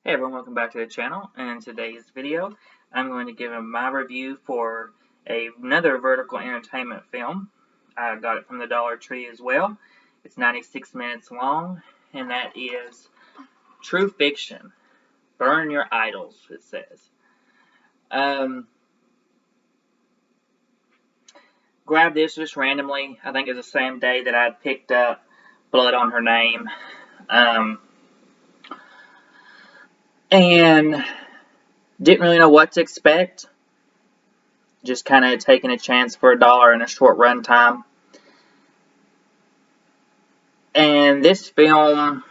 Hey everyone, welcome back to the channel. In today's video, I'm going to give my review for another Vertical Entertainment film. I got it from the Dollar Tree as well. It's 96 minutes long, and that is True Fiction. Burn Your Idols, it says. Grabbed this just randomly. I think it was the same day that I picked up Blood on Her Name. And didn't really know what to expect. Just kind of taking a chance for $1 in a short run time. And this film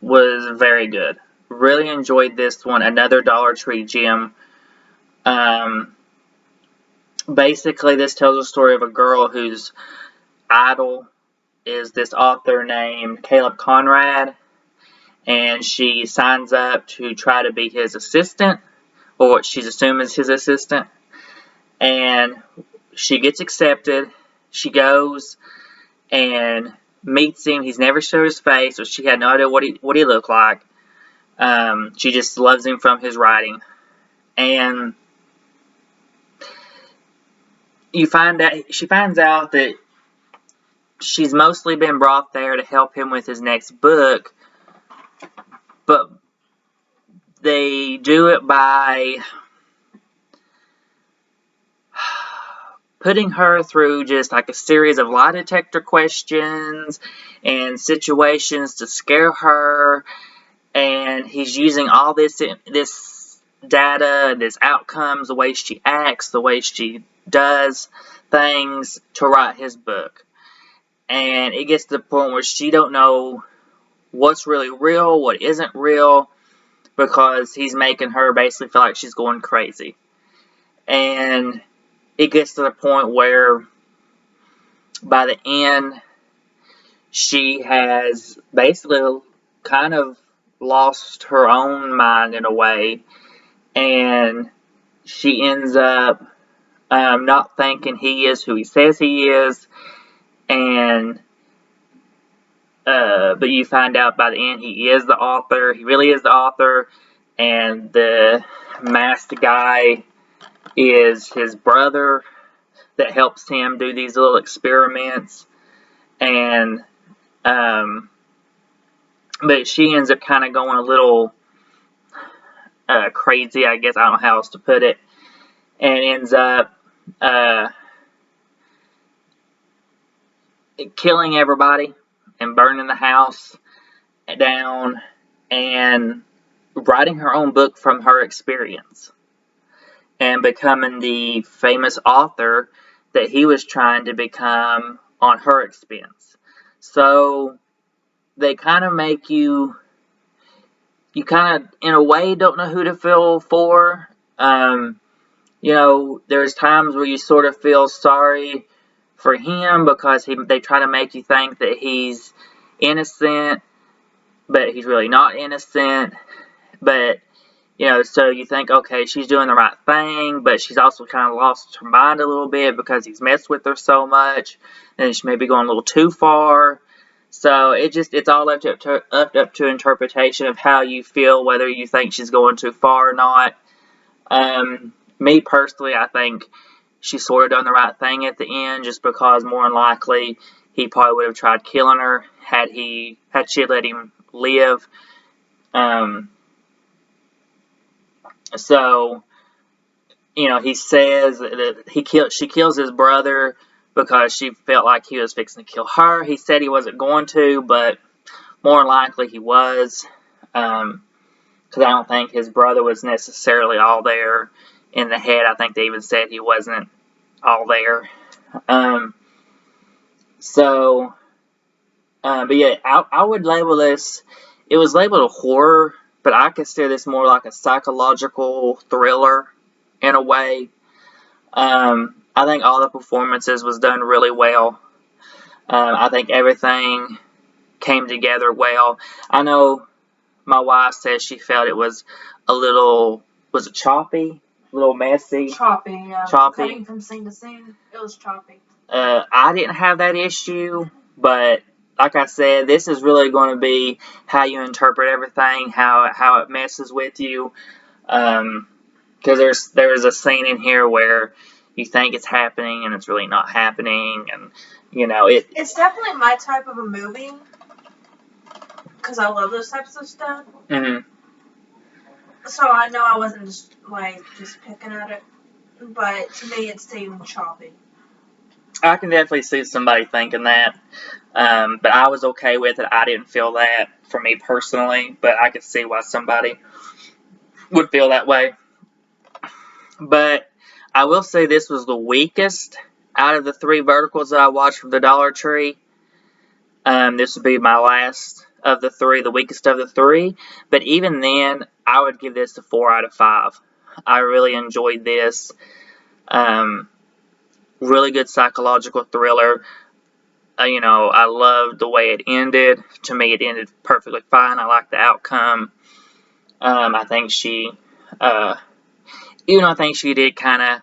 was very good. Really enjoyed this one. Another Dollar Tree gem. Basically, this tells a story of a girl whose idol is this author named Caleb Conrad. And she signs up to try to be his assistant, or what she's assumed is his assistant. And she gets accepted. She goes and meets him. He's never showed his face, so she had no idea what he looked like. She just loves him from his writing. And she finds out that she's mostly been brought there to help him with his next book, but they do it by putting her through just like a series of lie detector questions and situations to scare her, and he's using all this data, this outcomes, the way she acts, the way she does things to write his book. And it gets to the point where she don't know what's really real, what isn't real, because he's making her basically feel like she's going crazy. And it gets to the point where by the end she has basically kind of lost her own mind in a way, and she ends up not thinking he is who he says he is, and but you find out by the end he is the author. He really is the author, and the masked guy is his brother that helps him do these little experiments. And but she ends up kind of going a little crazy, I guess. I don't know how else to put it. And ends up killing everybody and burning the house down and writing her own book from her experience and becoming the famous author that he was trying to become on her expense. So they kind of make you kind of, in a way, don't know who to feel for. You know, there's times where you sort of feel sorry for him because they try to make you think that he's innocent, but he's really not innocent. But, you know, so you think, okay, she's doing the right thing, but she's also kind of lost her mind a little bit because he's messed with her so much, and she may be going a little too far. So it's all up to interpretation of how you feel, whether you think she's going too far or not. Me personally, I think she sort of done the right thing at the end, just because more than likely he probably would have tried killing her had she let him live. So, you know, he says that she kills his brother because she felt like he was fixing to kill her. He said he wasn't going to, but more than likely he was, because I don't think his brother was necessarily all there in the head. I think they even said he wasn't all there. But yeah, I would label this, it was labeled a horror, but I consider this more like a psychological thriller in a way. I think all the performances was done really well. I think everything came together well. I know my wife says she felt it was a little, was it choppy? A little messy? Choppy, yeah. Choppy. Cutting from scene to scene, it was choppy. I didn't have that issue, but like I said, this is really going to be how you interpret everything, how it messes with you. Because there's a scene in here where you think it's happening and it's really not happening, and It's definitely my type of a movie because I love those types of stuff. Mm-hmm. So I know I wasn't just picking at it, but to me it seemed choppy. I can definitely see somebody thinking that, but I was okay with it. I didn't feel that for me personally, but I could see why somebody would feel that way. But I will say this was the weakest out of the 3 verticals that I watched from the Dollar Tree. This would be my last of the 3, the weakest of the 3. But even then, I would give this a 4 out of 5. I really enjoyed this. Really good psychological thriller. I loved the way it ended. To me, it ended perfectly fine. I liked the outcome. I think she, I think she did kind of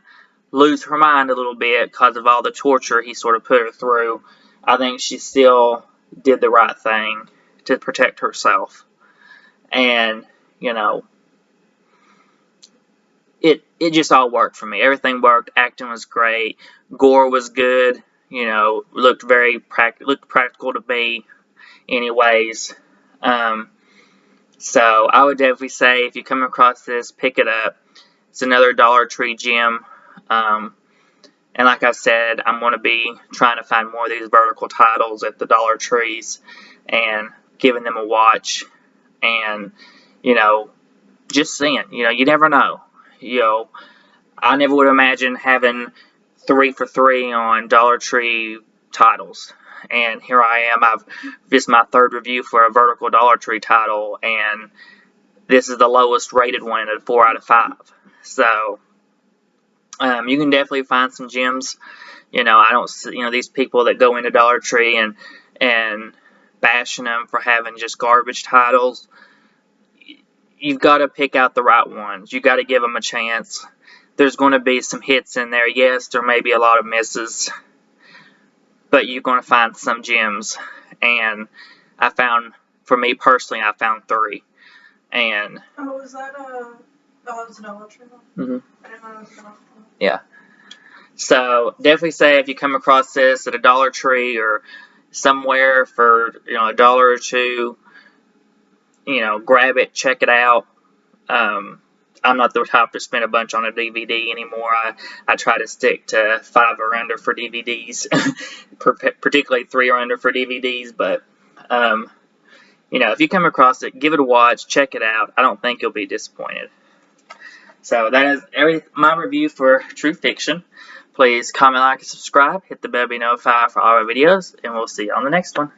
lose her mind a little bit because of all the torture he sort of put her through. I think she still did the right thing to protect herself. And, it just all worked for me. Everything worked. Acting was great. Gore was good. Looked practical to me anyways. So I would definitely say if you come across this, pick it up. It's another Dollar Tree gem. And like I said, I'm going to be trying to find more of these vertical titles at the Dollar Trees and giving them a watch. And, just seeing. You never know. I never would imagine having 3 for 3 on Dollar Tree titles. And here I am. This is my 3rd review for a vertical Dollar Tree title, and this is the lowest rated one at 4 out of 5. So, you can definitely find some gems. I don't see, these people that go into Dollar Tree and bashing them for having just garbage titles. You've got to pick out the right ones. You got to give them a chance. There's going to be some hits in there. Yes, there may be a lot of misses, but you're going to find some gems. And for me personally, I found 3. And was that a Dollar Tree one? Mm-hmm. I didn't know it was a Dollar Tree. Yeah. So definitely say if you come across this at a Dollar Tree or somewhere for $1 or $2, grab it, check it out. I'm not the type to spend a bunch on a DVD anymore. I try to stick to 5 or under for DVDs, particularly 3 or under for DVDs. But if you come across it, give it a watch, check it out. I don't think you'll be disappointed. So that is my review for True Fiction. Please comment, like, and subscribe. Hit the bell to be notified for all our videos, and we'll see you on the next one.